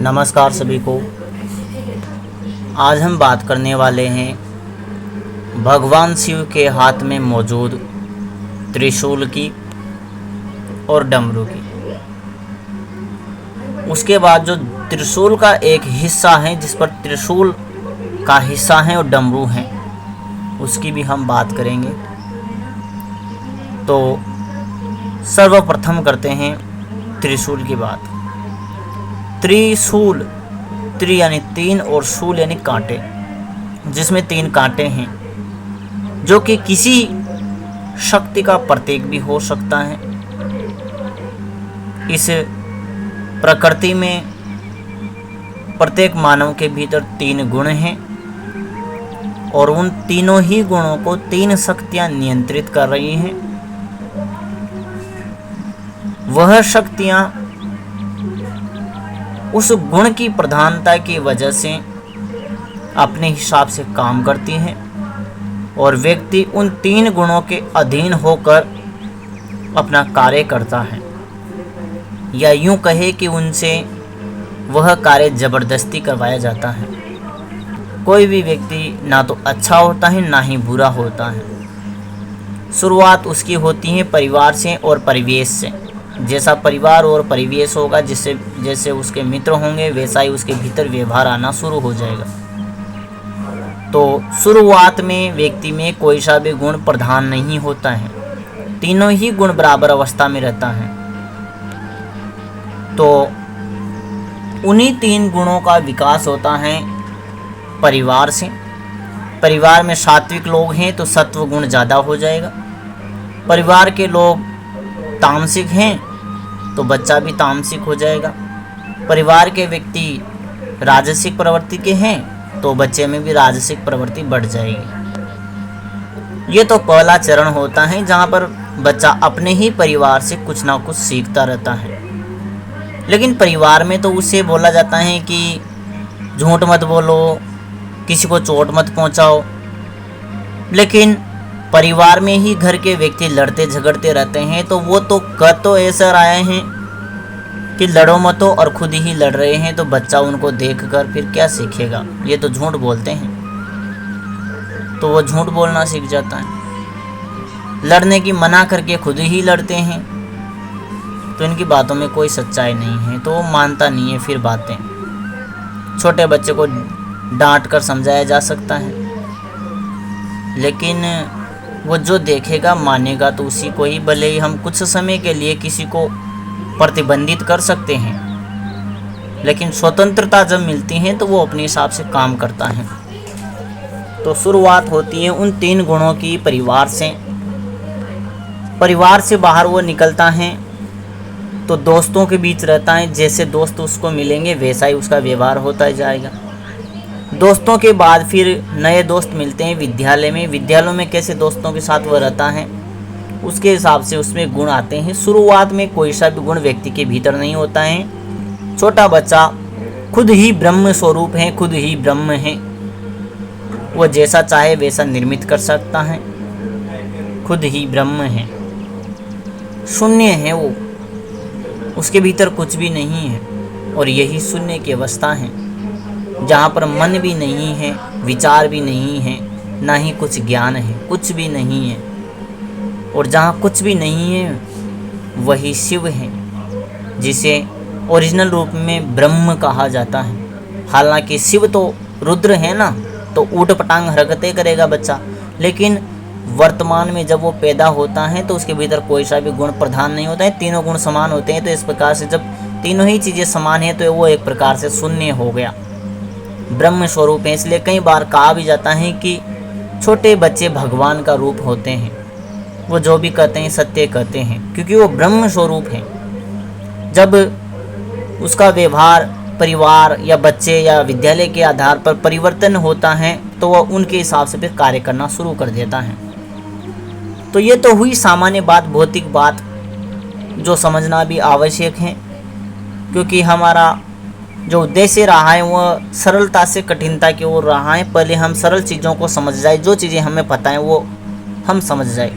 नमस्कार सभी को। आज हम बात करने वाले हैं भगवान शिव के हाथ में मौजूद त्रिशूल की और डमरू की। उसके बाद जो त्रिशूल का एक हिस्सा है जिस पर त्रिशूल का हिस्सा है और डमरू है, उसकी भी हम बात करेंगे। तो सर्वप्रथम करते हैं त्रिशूल की बात। त्रिशूल, त्रि यानी तीन और शूल यानी कांटे, जिसमें तीन कांटे हैं, जो कि किसी शक्ति का प्रतीक भी हो सकता है। इस प्रकृति में प्रत्येक मानव के भीतर तीन गुण हैं और उन तीनों ही गुणों को तीन शक्तियां नियंत्रित कर रही हैं। वह शक्तियां उस गुण की प्रधानता की वजह से अपने हिसाब से काम करती हैं और व्यक्ति उन तीन गुणों के अधीन होकर अपना कार्य करता है, या यूं कहे कि उनसे वह कार्य जबरदस्ती करवाया जाता है। कोई भी व्यक्ति ना तो अच्छा होता है ना ही बुरा होता है। शुरुआत उसकी होती है परिवार से और परिवेश से। जैसा परिवार और परिवेश होगा, जैसे उसके मित्र होंगे, वैसा ही उसके भीतर व्यवहार आना शुरू हो जाएगा। तो शुरुआत में व्यक्ति में कोई सा भी गुण प्रधान नहीं होता है, तीनों ही गुण बराबर अवस्था में रहता है। तो उन्हीं तीन गुणों का विकास होता है परिवार से। परिवार में सात्विक लोग हैं तो सत्व गुण ज़्यादा हो जाएगा। परिवार के लोग तामसिक हैं तो बच्चा भी तामसिक हो जाएगा। परिवार के व्यक्ति राजसिक प्रवृत्ति के हैं तो बच्चे में भी राजसिक प्रवृत्ति बढ़ जाएगी। ये तो पहला चरण होता है जहाँ पर बच्चा अपने ही परिवार से कुछ ना कुछ सीखता रहता है। लेकिन परिवार में तो उसे बोला जाता है कि झूठ मत बोलो, किसी को चोट मत पहुँचाओ। लेकिन परिवार में ही घर के व्यक्ति लड़ते झगड़ते रहते हैं, तो वो तो कर तो ऐसा रहे हैं कि लड़ो मतो और खुद ही लड़ रहे हैं, तो बच्चा उनको देखकर फिर क्या सीखेगा। ये तो झूठ बोलते हैं, तो वो झूठ बोलना सीख जाता है। लड़ने की मना करके खुद ही लड़ते हैं, तो इनकी बातों में कोई सच्चाई नहीं है, तो वो मानता नहीं है फिर बातें। छोटे बच्चे को डांट कर समझाया जा सकता है, लेकिन वो जो देखेगा मानेगा तो उसी को ही। भले ही हम कुछ समय के लिए किसी को प्रतिबंधित कर सकते हैं, लेकिन स्वतंत्रता जब मिलती है तो वो अपने हिसाब से काम करता है। तो शुरुआत होती है उन तीन गुणों की परिवार से। परिवार से बाहर वो निकलता है तो दोस्तों के बीच रहता है। जैसे दोस्त उसको मिलेंगे वैसा ही उसका व्यवहार होता जाएगा। दोस्तों के बाद फिर नए दोस्त मिलते हैं विद्यालय में। विद्यालयों में कैसे दोस्तों के साथ वह रहता है, उसके हिसाब से उसमें गुण आते हैं। शुरुआत में कोई सा भी गुण व्यक्ति के भीतर नहीं होता है। छोटा बच्चा खुद ही ब्रह्म स्वरूप है, खुद ही ब्रह्म है। वो जैसा चाहे वैसा निर्मित कर सकता है, खुद ही ब्रह्म है, शून्य है वो, उसके भीतर कुछ भी नहीं है। और यही शून्य की अवस्था है जहाँ पर मन भी नहीं है, विचार भी नहीं है, ना ही कुछ ज्ञान है, कुछ भी नहीं है। और जहाँ कुछ भी नहीं है वही शिव है, जिसे ओरिजिनल रूप में ब्रह्म कहा जाता है। हालांकि शिव तो रुद्र है ना, तो ऊट पटांग हरकतें करेगा बच्चा, लेकिन वर्तमान में जब वो पैदा होता है तो उसके भीतर कोई सा भी गुण प्रधान नहीं होता है। तीनों गुण समान होते हैं। तो इस प्रकार से जब तीनों ही चीज़ें समान हैं तो वो एक प्रकार से शून्य हो गया, ब्रह्म स्वरूप है। इसलिए कई बार कहा भी जाता है कि छोटे बच्चे भगवान का रूप होते हैं। वो जो भी कहते हैं सत्य कहते हैं, क्योंकि वो ब्रह्म स्वरूप है। जब उसका व्यवहार परिवार या बच्चे या विद्यालय के आधार पर परिवर्तन होता है तो वह उनके हिसाब से फिर कार्य करना शुरू कर देता है। तो ये तो हुई सामान्य बात, भौतिक बात, जो समझना भी आवश्यक है, क्योंकि हमारा जो उद्देश्य रहा है वह सरलता से कठिनता की ओर रहा है। पहले हम सरल चीज़ों को समझ जाए, जो चीज़ें हमें पता है वो हम समझ जाए,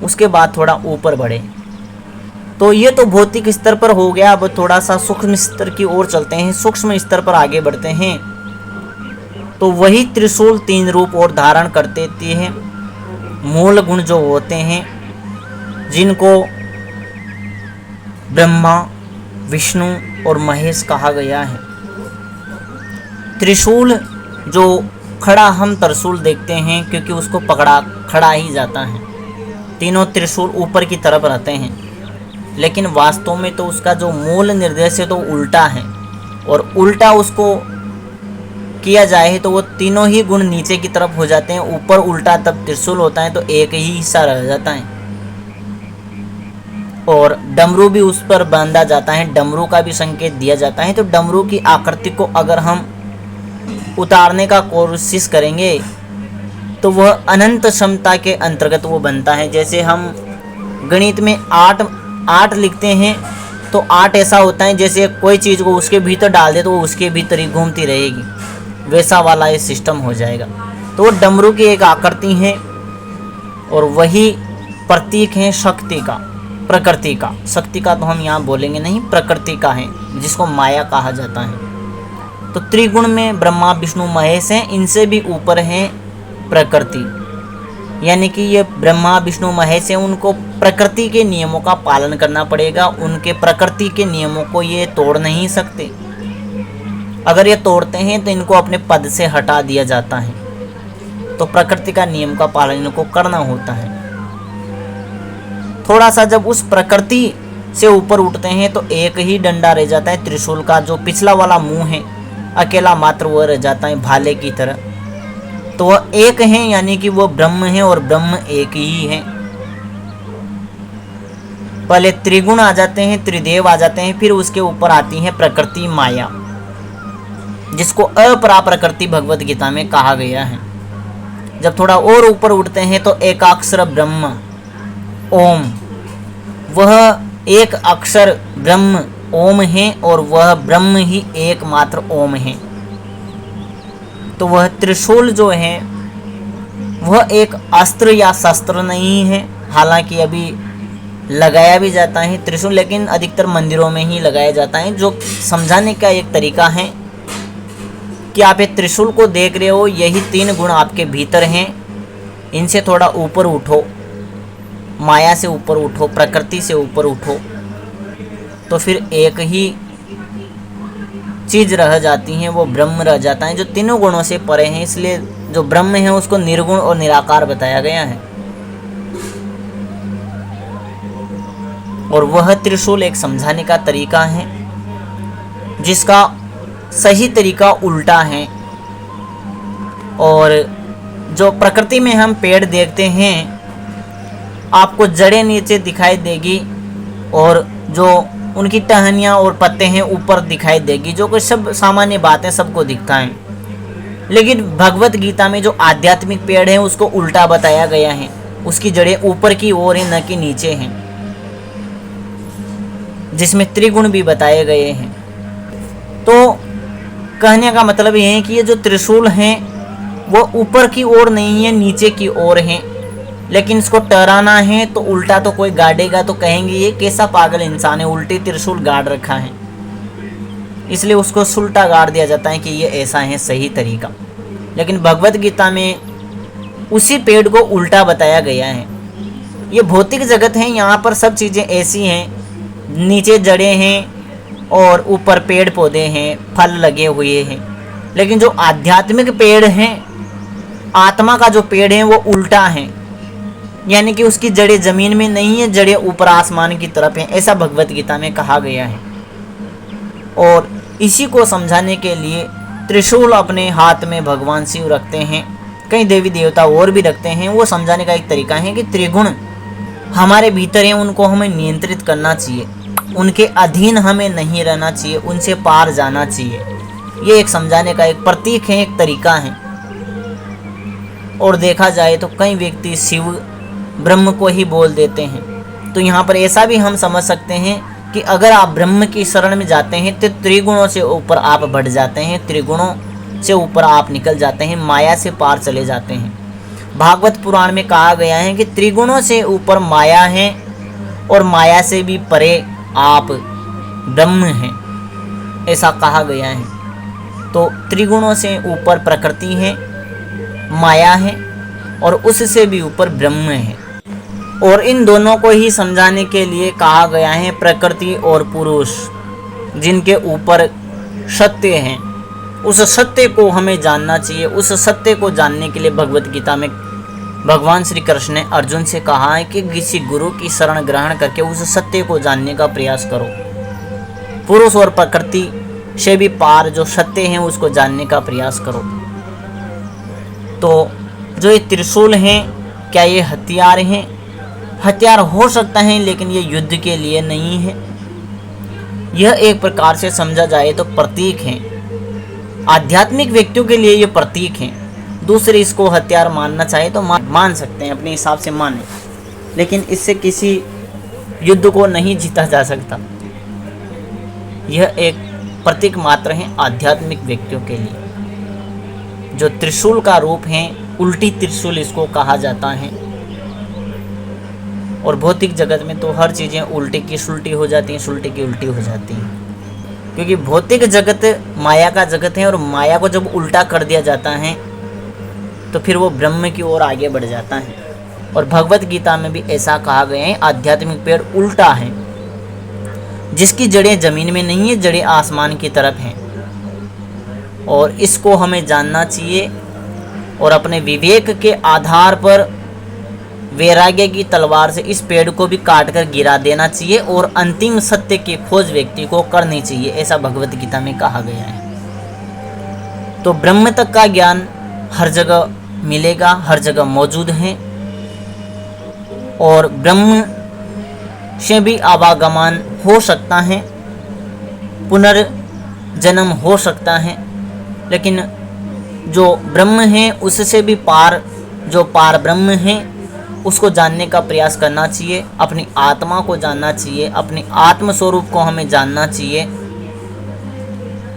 उसके बाद थोड़ा ऊपर बढ़े। तो ये तो भौतिक स्तर पर हो गया। अब थोड़ा सा सूक्ष्म स्तर की ओर चलते हैं, सूक्ष्म स्तर पर आगे बढ़ते हैं। तो वही त्रिशूल 3 रूप और धारण करते हैं। मूल गुण जो होते हैं, जिनको ब्रह्मा, विष्णु और महेश कहा गया है। त्रिशूल जो खड़ा हम त्रिशूल देखते हैं, क्योंकि उसको पकड़ा खड़ा ही जाता है। तीनों त्रिशूल ऊपर की तरफ रहते हैं, लेकिन वास्तव में तो उसका जो मूल निर्देश है तो उल्टा है। और उल्टा उसको किया जाए तो वो तीनों ही गुण नीचे की तरफ हो जाते हैं। ऊपर उल्टा तब त्रिशूल होता है तो एक ही हिस्सा रह जाता है। और डमरू भी उस पर बांधा जाता है, डमरू का भी संकेत दिया जाता है। तो डमरू की आकृति को अगर हम उतारने का कोशिश करेंगे तो वह अनंत क्षमता के अंतर्गत वो बनता है। जैसे हम गणित में 8 लिखते हैं तो 8 ऐसा होता है जैसे कोई चीज़ को उसके भीतर डाल दे तो वो उसके भीतर ही घूमती रहेगी, वैसा वाला ये सिस्टम हो जाएगा। तो वो डमरू की एक आकृति है और वही प्रतीक है शक्ति का, प्रकृति का। शक्ति का तो हम यहाँ बोलेंगे नहीं, प्रकृति का है, जिसको माया कहा जाता है। तो त्रिगुण में ब्रह्मा, विष्णु, महेश हैं, इनसे भी ऊपर है प्रकृति। यानी कि ये ब्रह्मा, विष्णु, महेश हैं, उनको प्रकृति के नियमों का पालन करना पड़ेगा। उनके प्रकृति के नियमों को ये तोड़ नहीं सकते। अगर ये तोड़ते हैं तो इनको अपने पद से हटा दिया जाता है। तो प्रकृति का नियम का पालन इनको करना होता है। थोड़ा सा जब उस प्रकृति से ऊपर उठते हैं तो एक ही डंडा रह जाता है त्रिशूल का। जो पिछला वाला मुंह है अकेला मात्र वह रह जाता है भाले की तरह। तो वह एक है, यानी कि वो ब्रह्म है और ब्रह्म एक ही है। पहले त्रिगुण आ जाते हैं, त्रिदेव आ जाते हैं, फिर उसके ऊपर आती है प्रकृति माया, जिसको अपरा प्रकृति भगवत गीता में कहा गया है। जब थोड़ा और ऊपर उठते हैं तो एकाक्षर ब्रह्म ओम, वह एक अक्षर ब्रह्म ओम है और वह ब्रह्म ही एकमात्र ओम है। तो वह त्रिशूल जो है वह एक अस्त्र या शस्त्र नहीं है। हालांकि अभी लगाया भी जाता है त्रिशूल, लेकिन अधिकतर मंदिरों में ही लगाया जाता है। जो समझाने का एक तरीका है कि आप ये त्रिशूल को देख रहे हो, यही 3 गुण आपके भीतर हैं। इनसे थोड़ा ऊपर उठो, माया से ऊपर उठो, प्रकृति से ऊपर उठो, तो फिर एक ही चीज़ रह जाती है, वो ब्रह्म रह जाता है, जो तीनों गुणों से परे हैं। इसलिए जो ब्रह्म है उसको निर्गुण और निराकार बताया गया है। और वह त्रिशूल एक समझाने का तरीका है, जिसका सही तरीका उल्टा है। और जो प्रकृति में हम पेड़ देखते हैं, आपको जड़ें नीचे दिखाई देगी और जो उनकी टहनियाँ और पत्ते हैं ऊपर दिखाई देगी, जो कि सब सामान्य बातें सबको दिखता है। लेकिन भगवत गीता में जो आध्यात्मिक पेड़ है उसको उल्टा बताया गया है। उसकी जड़ें ऊपर की ओर हैं, न कि नीचे हैं, जिसमें त्रिगुण भी बताए गए हैं। तो कहने का मतलब ये है कि ये जो त्रिशूल हैं वो ऊपर की ओर नहीं है, नीचे की ओर हैं। लेकिन इसको टहराना है तो उल्टा तो कोई गाड़ेगा तो कहेंगे ये कैसा पागल इंसान है, उल्टी त्रिशूल गाड़ रखा है। इसलिए उसको सुल्टा गाड़ दिया जाता है कि ये ऐसा है सही तरीका। लेकिन भगवत गीता में उसी पेड़ को उल्टा बताया गया है। ये भौतिक जगत है, यहाँ पर सब चीज़ें ऐसी हैं, नीचे जड़ें हैं और ऊपर पेड़ पौधे हैं, फल लगे हुए हैं। लेकिन जो आध्यात्मिक पेड़ हैं, आत्मा का जो पेड़ है वो उल्टा है, यानी कि उसकी जड़ें जमीन में नहीं है, जड़ें ऊपर आसमान की तरफ हैं, ऐसा भगवत गीता में कहा गया है। और इसी को समझाने के लिए त्रिशूल अपने हाथ में भगवान शिव रखते हैं, कई देवी देवता और भी रखते हैं। वो समझाने का एक तरीका है कि त्रिगुण हमारे भीतर हैं, उनको हमें नियंत्रित करना चाहिए, उनके अधीन हमें नहीं रहना चाहिए, उनसे पार जाना चाहिए। ये एक समझाने का एक प्रतीक है, एक तरीका है। और देखा जाए तो कई व्यक्ति शिव ब्रह्म को ही बोल देते हैं। तो यहाँ पर ऐसा भी हम समझ सकते हैं कि अगर आप ब्रह्म की शरण में जाते हैं तो त्रिगुणों से ऊपर आप बढ़ जाते हैं, त्रिगुणों से ऊपर आप निकल जाते हैं, माया से पार चले जाते हैं। भागवत पुराण में कहा गया है कि त्रिगुणों से ऊपर माया है और माया से भी परे आप ब्रह्म हैं, ऐसा कहा गया है। तो त्रिगुणों से ऊपर प्रकृति है, माया है, और उससे भी ऊपर ब्रह्म है। और इन दोनों को ही समझाने के लिए कहा गया है प्रकृति और पुरुष, जिनके ऊपर सत्य हैं। उस सत्य को हमें जानना चाहिए। उस सत्य को जानने के लिए भगवत गीता में भगवान श्री कृष्ण ने अर्जुन से कहा है कि किसी गुरु की शरण ग्रहण करके उस सत्य को जानने का प्रयास करो। पुरुष और प्रकृति से भी पार जो सत्य हैं उसको जानने का प्रयास करो। तो जो ये त्रिशूल हैं, क्या ये हथियार हैं? हथियार हो सकता है, लेकिन ये युद्ध के लिए नहीं है। यह एक प्रकार से समझा जाए तो प्रतीक हैं। आध्यात्मिक व्यक्तियों के लिए ये प्रतीक हैं। दूसरे इसको हथियार मानना चाहे तो मान सकते हैं, अपने हिसाब से माने, लेकिन इससे किसी युद्ध को नहीं जीता जा सकता। यह एक प्रतीक मात्र है आध्यात्मिक व्यक्तियों के लिए। जो त्रिशूल का रूप है, उल्टी त्रिशूल इसको कहा जाता है। और भौतिक जगत में तो हर चीज़ें उल्टी की सुलटी हो जाती हैं, सुलटी की उल्टी हो जाती हैं, क्योंकि भौतिक जगत माया का जगत है। और माया को जब उल्टा कर दिया जाता है तो फिर वो ब्रह्म की ओर आगे बढ़ जाता है। और भगवत गीता में भी ऐसा कहा गया है, आध्यात्मिक पेड़ उल्टा है, जिसकी जड़ें जमीन में नहीं है, जड़ें आसमान की तरफ हैं। और इसको हमें जानना चाहिए और अपने विवेक के आधार पर वैराग्य की तलवार से इस पेड़ को भी काट कर गिरा देना चाहिए और अंतिम सत्य की खोज व्यक्ति को करनी चाहिए, ऐसा भगवत गीता में कहा गया है। तो ब्रह्म तक का ज्ञान हर जगह मिलेगा, हर जगह मौजूद है। और ब्रह्म से भी आवागमन हो सकता है, पुनर्जन्म हो सकता है, लेकिन जो ब्रह्म है उससे भी पार, जो पार ब्रह्म है उसको जानने का प्रयास करना चाहिए। अपनी आत्मा को जानना चाहिए, अपने आत्म स्वरूप को हमें जानना चाहिए।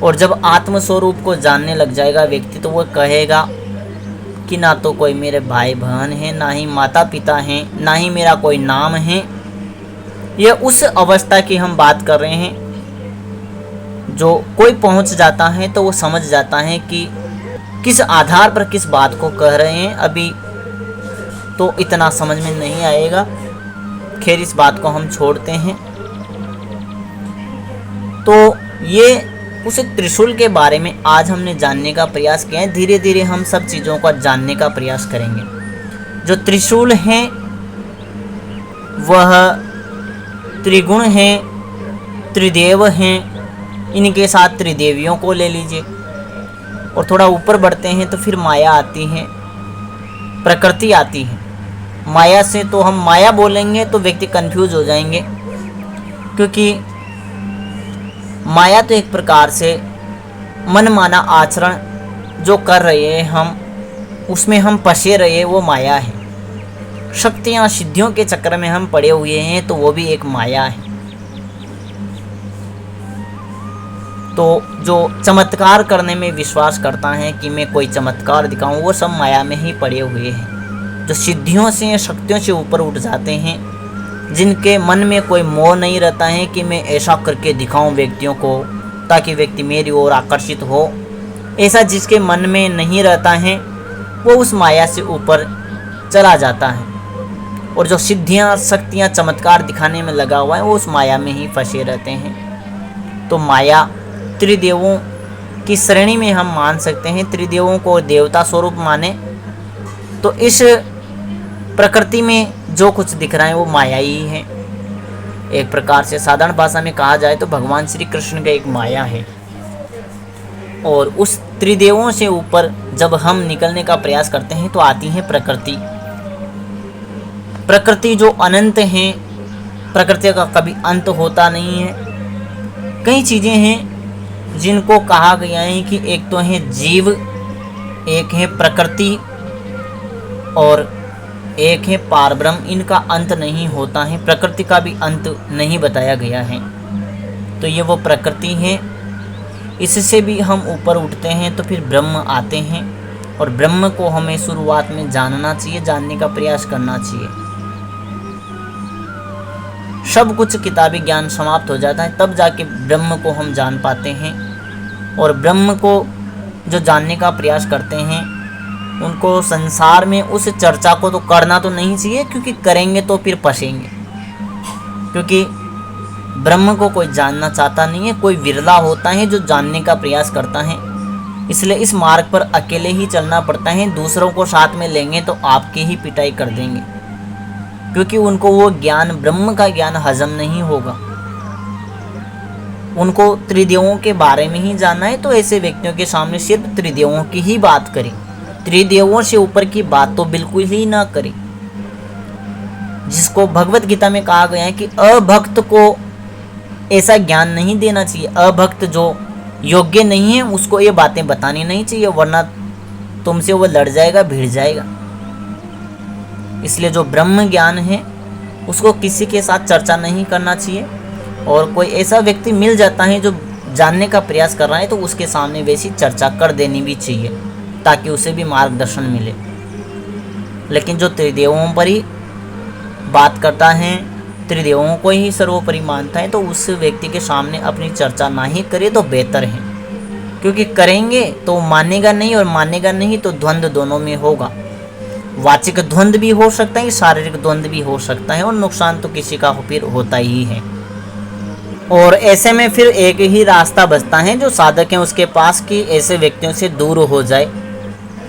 और जब आत्म स्वरूप को जानने लग जाएगा व्यक्ति, तो वो कहेगा कि ना तो कोई मेरे भाई बहन हैं, ना ही माता पिता हैं, ना ही मेरा कोई नाम है। यह उस अवस्था की हम बात कर रहे हैं। जो कोई पहुंच जाता है तो वो समझ जाता है कि किस आधार पर किस बात को कह रहे हैं। अभी तो इतना समझ में नहीं आएगा, खैर इस बात को हम छोड़ते हैं। तो ये उस त्रिशूल के बारे में आज हमने जानने का प्रयास किया है। धीरे धीरे हम सब चीज़ों को जानने का प्रयास करेंगे। जो त्रिशूल हैं वह त्रिगुण हैं, त्रिदेव हैं। इनके साथ त्रिदेवियों को ले लीजिए। और थोड़ा ऊपर बढ़ते हैं तो फिर माया आती है, प्रकृति आती है। माया से तो हम माया बोलेंगे तो व्यक्ति कंफ्यूज हो जाएंगे, क्योंकि माया तो एक प्रकार से मनमाना आचरण जो कर रहे हैं हम, उसमें हम फंसे रहे, वो माया है। शक्तियाँ सिद्धियों के चक्कर में हम पड़े हुए हैं, तो वो भी एक माया है। तो जो चमत्कार करने में विश्वास करता है कि मैं कोई चमत्कार दिखाऊं, वो सब माया में ही पड़े हुए हैं। जो सिद्धियों से, शक्तियों से ऊपर उठ जाते हैं, जिनके मन में कोई मोह नहीं रहता है कि मैं ऐसा करके दिखाऊं व्यक्तियों को ताकि व्यक्ति मेरी ओर आकर्षित हो, ऐसा जिसके मन में नहीं रहता है, वो उस माया से ऊपर चला जाता है। और जो सिद्धियां, शक्तियां, चमत्कार दिखाने में लगा हुआ है, वो उस माया में ही फंसे रहते हैं। तो माया त्रिदेवों की श्रेणी में हम मान सकते हैं। त्रिदेवों को देवता स्वरूप माने तो इस प्रकृति में जो कुछ दिख रहा है वो माया ही है। एक प्रकार से साधारण भाषा में कहा जाए तो भगवान श्री कृष्ण का एक माया है। और उस त्रिदेवों से ऊपर जब हम निकलने का प्रयास करते हैं तो आती है प्रकृति। प्रकृति जो अनंत है, प्रकृति का कभी अंत होता नहीं है। कई चीज़ें हैं जिनको कहा गया है कि एक तो है जीव, एक है प्रकृति और एक है पारब्रह्म। इनका अंत नहीं होता है, प्रकृति का भी अंत नहीं बताया गया है। तो ये वो प्रकृति है, इससे भी हम ऊपर उठते हैं तो फिर ब्रह्म आते हैं। और ब्रह्म को हमें शुरुआत में जानना चाहिए, जानने का प्रयास करना चाहिए। सब कुछ किताबी ज्ञान समाप्त हो जाता है, तब जाके ब्रह्म को हम जान पाते हैं। और ब्रह्म को जो जानने का प्रयास करते हैं उनको संसार में उस चर्चा को तो करना तो नहीं चाहिए, क्योंकि करेंगे तो फिर फंसेंगे। क्योंकि ब्रह्म को कोई जानना चाहता नहीं है, कोई विरला होता है जो जानने का प्रयास करता है। इसलिए इस मार्ग पर अकेले ही चलना पड़ता है। दूसरों को साथ में लेंगे तो आपकी ही पिटाई कर देंगे, क्योंकि उनको वो ज्ञान, ब्रह्म का ज्ञान हजम नहीं होगा। उनको त्रिदेवों के बारे में ही जानना है, तो ऐसे व्यक्तियों के सामने सिर्फ त्रिदेवों की ही बात करें। त्रिदेवों से ऊपर की बात तो बिल्कुल ही ना करें। जिसको भगवत गीता में कहा गया है कि अभक्त को ऐसा ज्ञान नहीं देना चाहिए। अभक्त जो योग्य नहीं है उसको ये बातें बतानी नहीं चाहिए, वरना तुमसे वो लड़ जाएगा, भिड़ जाएगा। इसलिए जो ब्रह्म ज्ञान है उसको किसी के साथ चर्चा नहीं करना चाहिए। और कोई ऐसा व्यक्ति मिल जाता है जो जानने का प्रयास कर रहा है तो उसके सामने वैसी चर्चा कर देनी भी चाहिए, ताकि उसे भी मार्गदर्शन मिले। लेकिन जो त्रिदेवों पर ही बात करता है, त्रिदेवों को ही सर्वोपरि मानता है, तो उस व्यक्ति के सामने अपनी चर्चा ना ही करे तो बेहतर है। क्योंकि करेंगे तो मानेगा नहीं, और मानेगा नहीं तो द्वंद्व दोनों में होगा। वाचिक द्वंद्व भी हो सकता है, शारीरिक द्वंद्व भी हो सकता है, और नुकसान तो किसी का फिर होता ही है। और ऐसे में फिर एक ही रास्ता बचता है जो साधक हैं उसके पास, कि ऐसे व्यक्तियों से दूर हो जाए,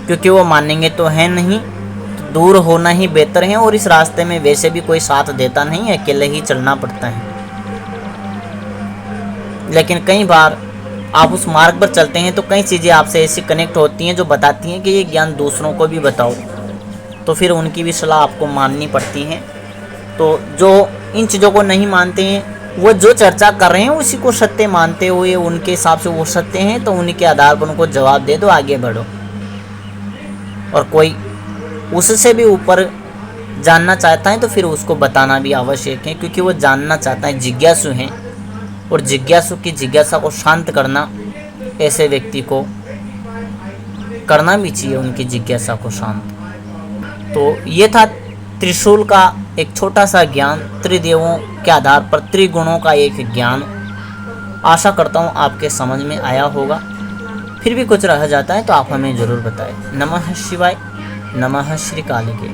क्योंकि वो मानेंगे तो है नहीं, तो दूर होना ही बेहतर है। और इस रास्ते में वैसे भी कोई साथ देता नहीं है, अकेले ही चलना पड़ता है। लेकिन कई बार आप उस मार्ग पर चलते हैं तो कई चीज़ें आपसे ऐसी कनेक्ट होती हैं जो बताती हैं कि ये ज्ञान दूसरों को भी बताओ, तो फिर उनकी भी सलाह आपको माननी पड़ती है। तो जो इन चीज़ों को नहीं मानते हैं, वो जो चर्चा कर रहे हैं उसी को सत्य मानते हुए उनके हिसाब से वो सत्य हैं, तो उनके आधार पर उनको जवाब दे दो, आगे बढ़ो। और कोई उससे भी ऊपर जानना चाहता है तो फिर उसको बताना भी आवश्यक है, क्योंकि वो जानना चाहता है, जिज्ञासु हैं। और जिज्ञासु की जिज्ञासा को शांत करना ऐसे व्यक्ति को करना भी चाहिए, उनकी जिज्ञासा को शांत। तो ये था त्रिशूल का एक छोटा सा ज्ञान, त्रिदेवों के आधार पर त्रिगुणों का एक ज्ञान। आशा करता हूँ आपके समझ में आया होगा। फिर भी कुछ रह जाता है तो आप हमें ज़रूर बताएं। नमः शिवाय, नमः श्री कालिके।